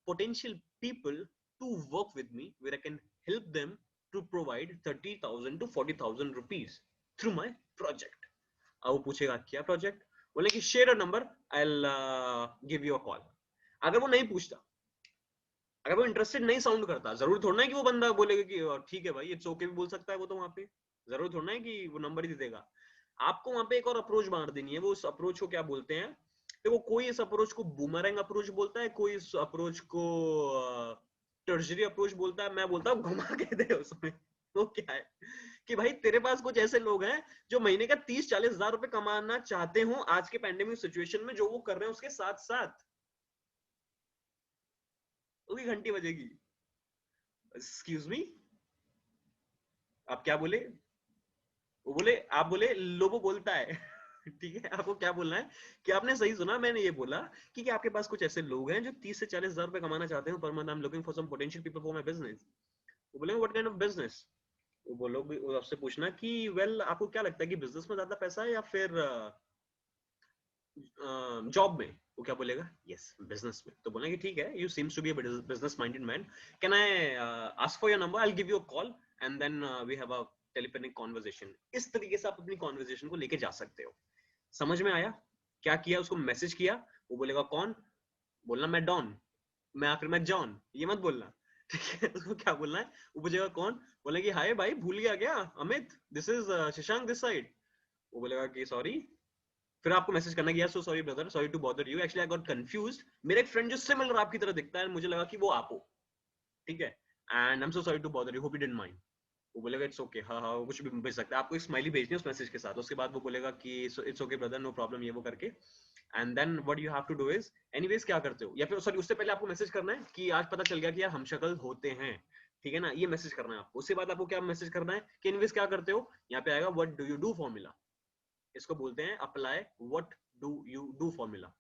potential people to work with me where I can help them to provide 30,000 to 40,000 rupees through my project. अब वो पूछेगा क्या project, बोले कि share a number I will give you a call. अगर वो नहीं पूछता, अगर वो इंटरेस्टेड नहीं साउंड करता, जरूर थोड़ा है कि वो बंदा बोलेगा कि ठीक है भाई इट्स ओके भी बोल सकता है वो, तो वहां पे जरूर थोड़ा है कि वो नंबर ही दे देगा। आपको वहां पे एक और अप्रोच मार देनी है। वो उस अप्रोच को क्या बोलते हैं, देखो कोई इस अप्रोच को बूमरैंग अप्रोच बोलता है, कोई इस अप्रोच को टर्जरी अप्रोच बोलता है, मैं बोलता हूँ घुमा के दे उसमें। वो क्या है कि भाई तेरे पास कुछ ऐसे लोग हैं जो महीने का 30-40 हजार रुपए कमाना चाहते हो आज के पैंडेमिक सिचुएशन में, जो वो कर रहे हैं उसके साथ साथ उसकी घंटी बजेगी। एक्सक्यूज मी, आप क्या बोले, वो बोले, आप बोले लोबो बोलता है। ठीक है, आपको क्या बोलना है कि आपने सही सुना, मैंने ये बोला कि आपके पास कुछ ऐसे लोग हैं जो 30 से 40 हजार रुपए कमाना चाहते हैं पर month, I am looking for some potential people for my business. वो बोलेंगे व्हाट काइंड ऑफ बिजनेस। वो लोग वो आपसे पूछना कि वेल आपको क्या लगता है कि बिजनेस में ज्यादा पैसा है या फिर जॉब में। वो क्या बोलेगा, यस बिजनेस में। तो बोलेंगे ठीक है, you seems to be a business minded man, can I ask for your number, I will give you a call and then we have a telephonic conversation. इस तरीके से आप अपनी कॉन्वर्सेशन को लेके जा सकते हो। समझ में आया। क्या किया, उसको मैसेज किया। वो बोलेगा कौन, बोलना मैं डॉन, मैं आखिर में जॉन, ये मत बोलना। ठीक है, उसको क्या बोलना है, वो पूछेगा कौन, बोले कि हाय भाई भूल गया क्या, Amit this is Shashank this side. वो बोलेगा कि सॉरी। फिर आपको मैसेज करना कि यार so sorry brother, sorry to bother you, actually I got confused, मेरा एक फ्रेंड जो सिमिलर आपकी तरह दिखता है मुझे लगा कि वो आप हो, ठीक है, and I am so sorry to bother you, hope you didn't mind. वो बोलेगा इट्स ओके, हाँ हाँ वो कुछ भी भेज सकता है, आपको एक स्माइली भेजनी है उस मैसेज के साथ। उसके बाद वो बोलेगा कि it's okay brother no problem, ये वो करके, and then what you have to do is, anyways क्या करते हो, या फिर सॉरी उससे पहले आपको मैसेज करना है कि आज पता चल गया कि यार हम शक्ल होते हैं, ठीक है ना, ये मैसेज करना है आपको। उसके बाद आपको क्या मैसेज करना है कि एनीवेज क्या करते हो, यहाँ पे आएगा what do you do formula, इसको बोलते हैं apply what do you do formula.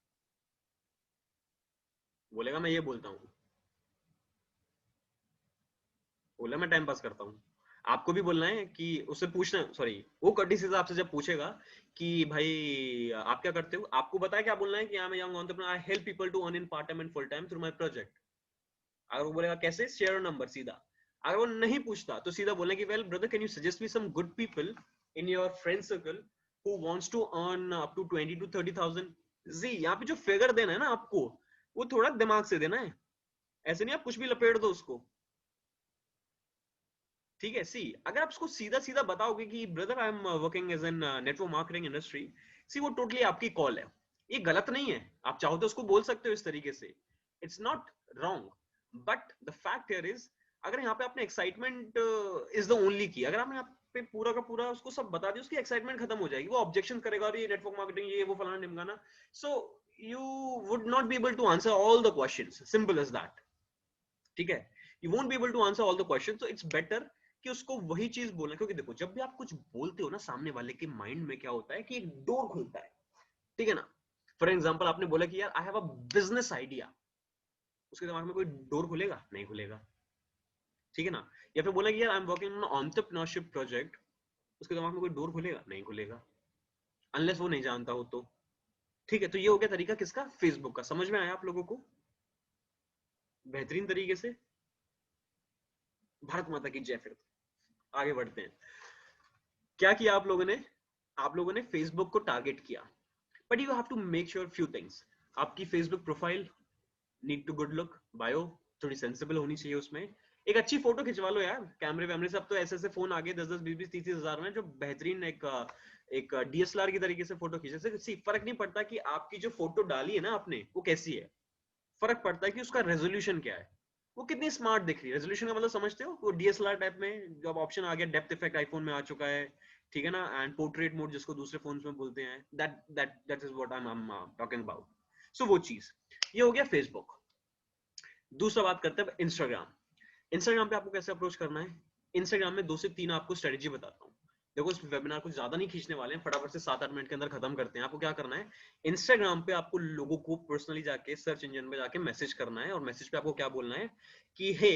बोलेगा मैं ये बोलता हूँ, बोला मैं टाइम पास करता हूँ। आपको भी बोलना है कि उससे पूछना, सॉरी वो कर्टिसी से आपसे जब पूछेगा कि भाई आप क्या करते हो, आपको बताया क्या बोलना है कि I am young entrepreneur, I help people to earn in part time and full time through my project. अगर वो बोलेगा कैसे, शेयर नंबर सीधा। अगर वो नहीं पूछता तो सीधा बोलना कि well brother can you suggest me some good people in your friend circle who wants to earn up to 20 to 30,000। जी यहाँ पे जो फिगर देना है ना आपको, वो थोड़ा दिमाग से देना है, ऐसे नहीं आप कुछ भी लपेट दो उसको। ठीक है, सी अगर आप उसको सीधा सीधा बताओगे कि brother I am working as an network marketing industry, see वो टोटली आपकी कॉल है, ये गलत नहीं है, आप चाहो तो उसको बोल सकते हो इस तरीके से, it's not wrong, but the fact here is, अगर यहाँ पे आपने एक्साइटमेंट इज द ओनली की, अगर आपने यहाँ पे पूरा का पूरा उसको सब बता दिया, उसकी एक्साइटमेंट खत्म हो जाएगी, वो ऑब्जेक्शन करेगा और ये नेटवर्क मार्केटिंग ये वो फलाना ढिमकाना, so you would not be able to answer all the questions, simple as that. ठीक है, you won't be able to answer all the question, तो इट्स बेटर कि उसको वही चीज बोलना, क्योंकि देखो जब भी आप कुछ बोलते हो ना, सामने वाले के माइंड में क्या होता है कि एक डोर खुलता है, ठीक है ना। फॉर एग्जाम्पल आपने बोला कि यार आई हैव अ बिजनेस आइडिया, उसके दिमाग में कोई डोर खुलेगा, नहीं खुलेगा, ठीक है ना। या फिर बोला कि यार I am working on entrepreneurship project, उसके दिमाग में कोई डोर खुलेगा, नहीं खुलेगा, अनलेस वो नहीं जानता हो तो। ठीक है, तो ये हो गया तरीका किसका, फेसबुक का। समझ में आया आप लोगों को बेहतरीन तरीके से। भारत माता की जय। फिर आगे बढ़ते हैं। क्या किया आप लोगों ने, आप लोगों ने फेसबुक को टारगेट किया, but you have to make sure few things. आपकी Facebook profile need to good look, bio थोड़ी सेंसिबल होनी चाहिए, उसमें एक अच्छी फोटो खिंचवा लो यार। कैमरे वैमरे से अब तो ऐसे ऐसे फोन आगे 10-10, 20-20, 30-30 हजार में जो बेहतरीन एक डीएसएलआर की तरीके से फोटो खींचे से फर्क नहीं पड़ता कि आपकी जो फोटो डाली है ना आपने वो कैसी है, फर्क पड़ता है कि उसका रेजोल्यूशन क्या है, वो कितनी स्मार्ट दिख रही है। रेजोल्यूशन का मतलब समझते हो, वो डीएसएलआर टाइप में जब ऑप्शन आ गया, डेप्थ इफेक्ट आईफोन में आ चुका है, ठीक है ना, एंड पोर्ट्रेट मोड जिसको दूसरे फोन्स में बोलते हैं, that is what I am talking about. So वो चीज ये हो गया फेसबुक। दूसरा बात करते हैं इंस्टाग्राम। इंस्टाग्राम पे आपको कैसे अप्रोच करना है। इंस्टाग्राम में 2 से 3 आपको स्ट्रेटेजी बताता हूँ। देखो इस वेबिनार को ज्यादा नहीं खींचने वाले हैं, फटाफट से 7-8 मिनट के अंदर खत्म करते हैं। आपको क्या करना है, इंस्टाग्राम पे आपको लोगों को पर्सनली जाके सर्च इंजन में जाके मैसेज करना है, और मैसेज पे आपको क्या बोलना है कि hey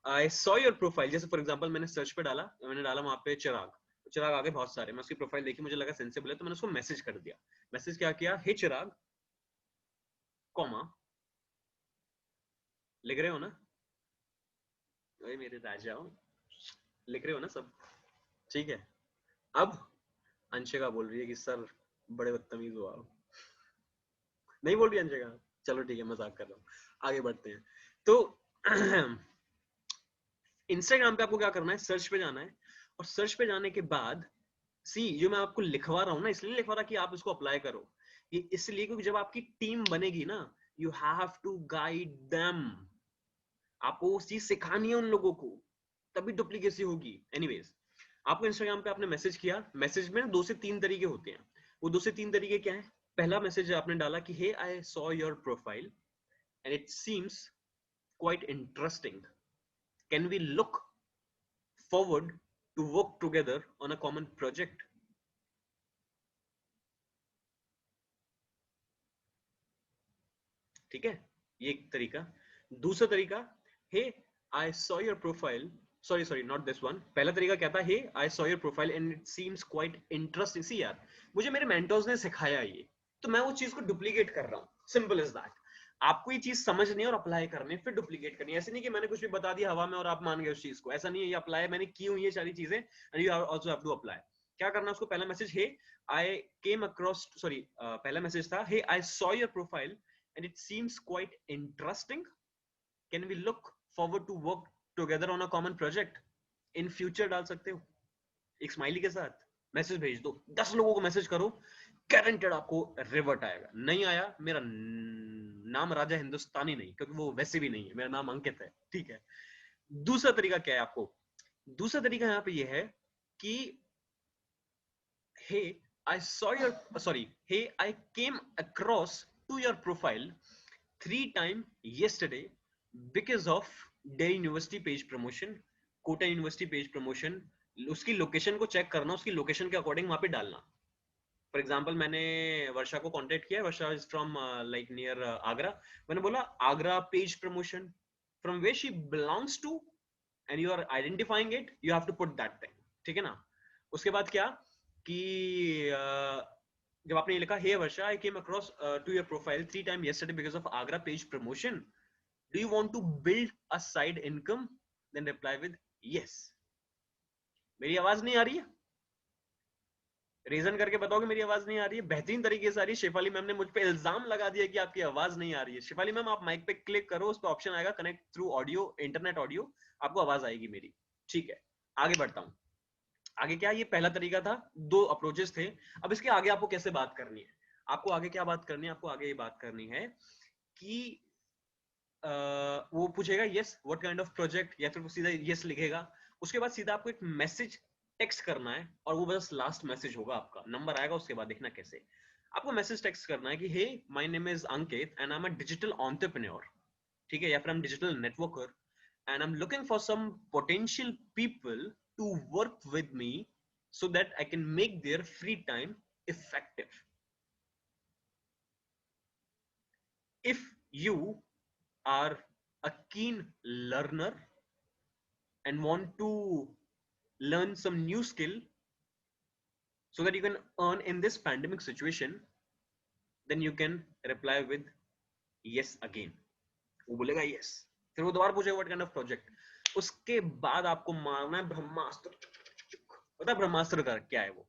I saw your profile. जैसे फॉर एग्जांपल मैंने सर्च पे डाला, मैंने डाला वहां पे चिराग, चिराग आगे बहुत सारे, मैं उसकी प्रोफाइल देखी, मुझे लगा सेंसिबल है, तो मैंने उसको मैसेज कर दिया। मैसेज क्या किया, हे चिराग कॉमा, लिख रहे हो ना, ओए मेरे राजाओ, लिख रहे हो ना सब, ठीक है। अब अंशिका बोल रही है कि सर बड़े बदतमीज हो आप। नहीं बोल रही अंशिका, चलो ठीक है, मजाक कर रहा हूँ, आगे बढ़ते हैं। तो इंस्टाग्राम पे आपको क्या करना है, सर्च पे जाना है, और सर्च पे जाने के बाद सी जो मैं आपको लिखवा रहा हूँ ना, इसलिए लिखवा रहा कि आप इसको अप्लाई करो, ये इसलिए क्योंकि जब आपकी टीम बनेगी ना, you have to guide them, आपको वो चीज सिखानी है उन लोगों को, तभी डुप्लीकेसी होगी। एनीवेज, आपको इंस्टाग्राम पे आपने मैसेज किया, मैसेज में 2 से 3 तरीके होते हैं। वो 2 से 3 तरीके क्या है, पहला मैसेज आपने डाला कि hey I saw your profile and it seems quite interesting, can we look forward to work together on a common project. ठीक है, ये एक तरीका। दूसरा तरीका, hey I saw your profile, sorry sorry not this one, पहला तरीका क्या था, hey I saw your profile and it seems quite interesting. See यार, मुझे मेरे मेंटर्स ने सिखाया ये, तो मैं वो चीज को डुप्लीकेट कर रहा हूँ, सिंपल इज दैट। आपको ये चीज समझनी है और अप्लाई करनी है, फिर डुप्लीकेट करनी है। ऐसे नहीं कि मैंने कुछ भी बता दिया हवा में और आप मान गए उस चीज को, ऐसा नहीं है। ये अप्लाई मैंने की हुई है सारी चीजें, and you also have to apply. क्या करना है उसको, पहला message hey I came across, sorry पहला मैसेज था hey I saw your profile and it seems quite interesting. Can we look forward to work together on a common project? In future डाल सकते हो एक स्माइली के साथ, message भेज दो, 10 लोगों को मैसेज करो, गारंटेड आपको रिवर्ट आएगा। नहीं आया, मेरा नाम राजा हिंदुस्तानी नहीं, क्योंकि वो वैसे भी नहीं है, मेरा नाम अंकित है, ठीक है। दूसरा तरीका क्या है आपको, दूसरा तरीका यहाँ पे ये है कि hey I saw your, sorry, hey I came across to your profile 3 times yesterday because of Delhi University page promotion, Kota university page promotion. उसकी लोकेशन को चेक करना, उसकी लोकेशन के अकॉर्डिंग वहां पे डालना। फॉर एग्जाम्पल मैंने वर्षा को कांटेक्ट किया, Varsha is from like near Agra, मैंने बोला Agra page promotion, from where she belongs to, and you are identifying it, you have to put that thing, ठीक है ना। उसके बाद क्या कि जब आपने ये लिखा hey Varsha I came across to your profile 3 times yesterday because of Agra page promotion, do you want to build a side income, then reply with yes। मेरी आवाज नहीं आ रही है, रीजन करके बताओ कि मेरी आवाज नहीं आ रही है। बेहतरीन तरीके से आ रही है। शेफाली मैम ने मुझ पे इल्जाम लगा दिया कि आपकी आवाज नहीं आ रही है। शेफाली मैम आप माइक पे क्लिक करो, उस पर ऑप्शन आएगा connect through audio, internet audio, आपको आवाज आएगी मेरी, ठीक है। आगे बढ़ता हूँ, आगे क्या, ये पहला तरीका था, 2 अप्रोचेस थे। अब इसके आगे आपको कैसे बात करनी है, आपको आगे क्या बात करनी है, आपको आगे ये बात करनी है कि वो पूछेगा yes what kind of project, या फिर वो सीधा यस लिखेगा। उसके बाद सीधा आपको एक मैसेज टेक्स्ट करना है, और वो बस लास्ट मैसेज होगा, आपका नंबर आएगा उसके बाद, देखना कैसे। आपको मैसेज टेक्स्ट करना है कि hey my name is Ankit and I am a digital entrepreneur, ठीक है, या फिर I am digital networker and I am looking for some potential people to work with me so that I can make their free time effective. If you are a keen learner and want to learn some new skill so that you can earn in this pandemic situation, then you can reply with yes again। वो बोलेगा yes, फिर वो दोबारा पूछेगा what kind of project, उसके बाद आपको मारना है ब्रह्मास्त्र। पता है ब्रह्मास्त्र का क्या है, वो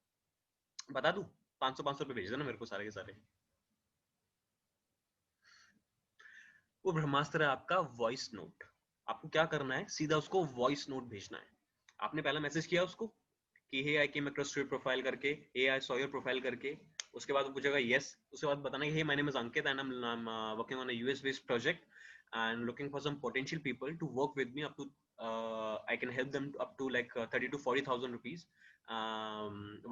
बता दूं, 500 500 रुपए भेज देना मेरे को सारे के सारे। वो ब्रह्मास्त्र है आपका वॉइस नोट। आपको क्या करना है, सीधा उसको वॉइस नोट भेजना है। आपने पहला मैसेज किया उसको कि hey I came across your profile करके, हे आई सॉ योर प्रोफाइल करके, उसके बाद वो पूछेगा यस, उसके बाद बताना है hey my name is Ankit and I am working on a US based project and looking for some potential people to work with me up to I can help them up to like 30 to 40,000 rupees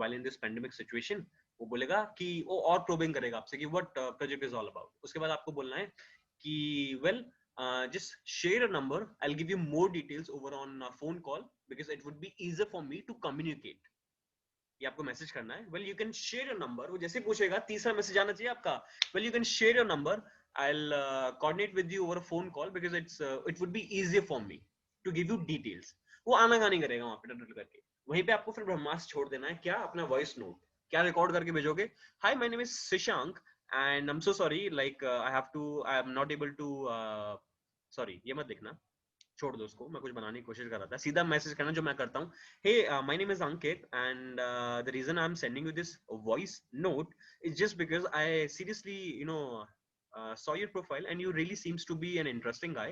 while in this pandemic situation। वो बोलेगा कि वो और probing करेगा आपसे कि what project is all about। उसके बाद आपको बोलना है कि well just share a number, I'll give you more details over on a phone call because it would be easier for me to communicate। ये आपको मैसेज करना है, well you can share your number. वो जैसे पूछेगा तीसरा message आना चाहिए आपका, well you can share your number, I'll coordinate with you over a phone call because it would be easier for me to give you details। वो आना का नहीं करेगा वहां पे डर करके। वहीं पे आपको फिर ब्रह्मास्त्र छोड़ देना है, क्या अपना वॉइस नोट क्या रिकॉर्ड करके भेजोगे, hi my name is Shashank and I am so sorry like I am not able to sorry ये मत लिखना, छोड़ दो उसको, मैं कुछ बनाने की कोशिश कर रहा था। सीधा मैसेज करना जो मैं करता हूँ, hey my name is Ankit and the reason I am sending you this voice note is just because I seriously you know saw your profile and you really seems to be an interesting guy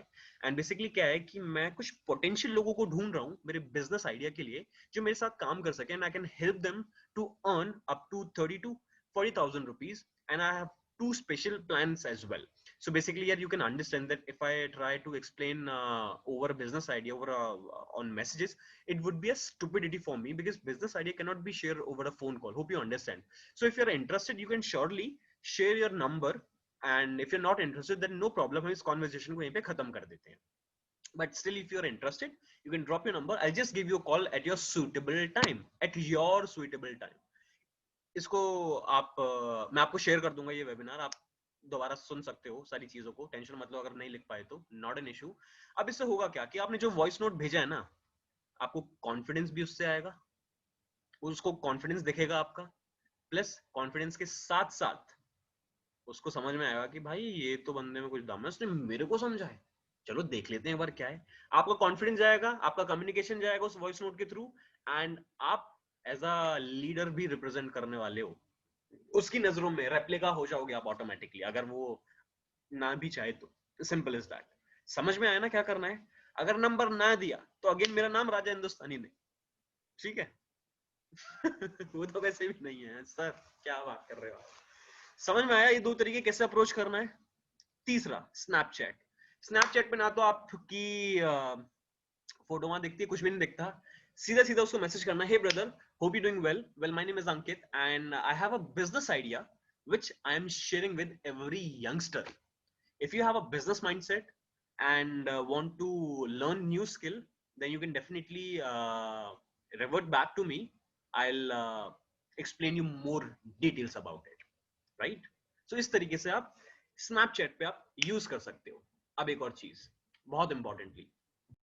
and basically क्या है कि मैं कुछ potential लोगों को ढूंढ रहा हूँ मेरे business idea के लिए जो मेरे साथ काम कर सके and I can help them to earn up to 30 to 40,000 rupees and I have two special plans as well। So basically yeah, you can understand that if I try to explain over a business idea over on messages, it would be a stupidity for me because business idea cannot be shared over a phone call, hope you understand। So if you're interested you can surely share your number and if you're not interested then no problem, हम इस conversation को यहीं पे खत्म कर देते हैं। But still if you're interested you can drop your number, I'll just give you a call at your suitable time, at your suitable time। इसको आप मैं आपको शेयर कर दूंगा ये वेबिनार, आप दोबारा सुन सकते हो सारी चीजों को, टेंशन मत लो अगर नहीं लिख पाए तो, नॉट एन इशू। अब इससे होगा क्या कि आपने जो वॉइस नोट भेजा है ना, आपको कॉन्फिडेंस भी उससे आएगा, उसको कॉन्फिडेंस दिखेगा आपका, प्लस कॉन्फिडेंस के साथ साथ उसको समझ में आएगा कि भाई ये तो बंदे में कुछ दम है, उसने मेरे को समझा है, चलो देख लेते हैं एक बार क्या है। आपका कॉन्फिडेंस जाएगा, आपका कम्युनिकेशन जाएगा उस वॉइस नोट के थ्रू एंड आप एज अ लीडर भी रिप्रेजेंट करने वाले हो, उसकी नजरों में रेप्लिका हो जाओगे आप ऑटोमेटिकली, अगर वो ना भी चाहे तो। Simple is that. समझ में आया ना क्या करना है। अगर नंबर ना दिया तो अगेन मेरा नाम राजा हिंदुस्तानी नहीं, ठीक है। वो तो वैसे भी नहीं है सर, क्या बात कर रहे हो आप। समझ में आया ये दो तरीके कैसे अप्रोच करना है। तीसरा स्नैपचैट। स्नैपचैट पे ना तो आपकी फोटो वहां दिखती है, कुछ भी नहीं दिखता, सीधा सीधा उसको मैसेज करना, hey brother hope you doing well, well my name is Ankit and I have a business idea which I am sharing with every youngster। If you have a business mindset and want to learn new skill, then you can definitely revert back to me, I'll explain you more details about it, right। So इस तरीके से आप Snapchat पे आप use कर सकते हो। अब एक और चीज बहुत इंपॉर्टेंटली,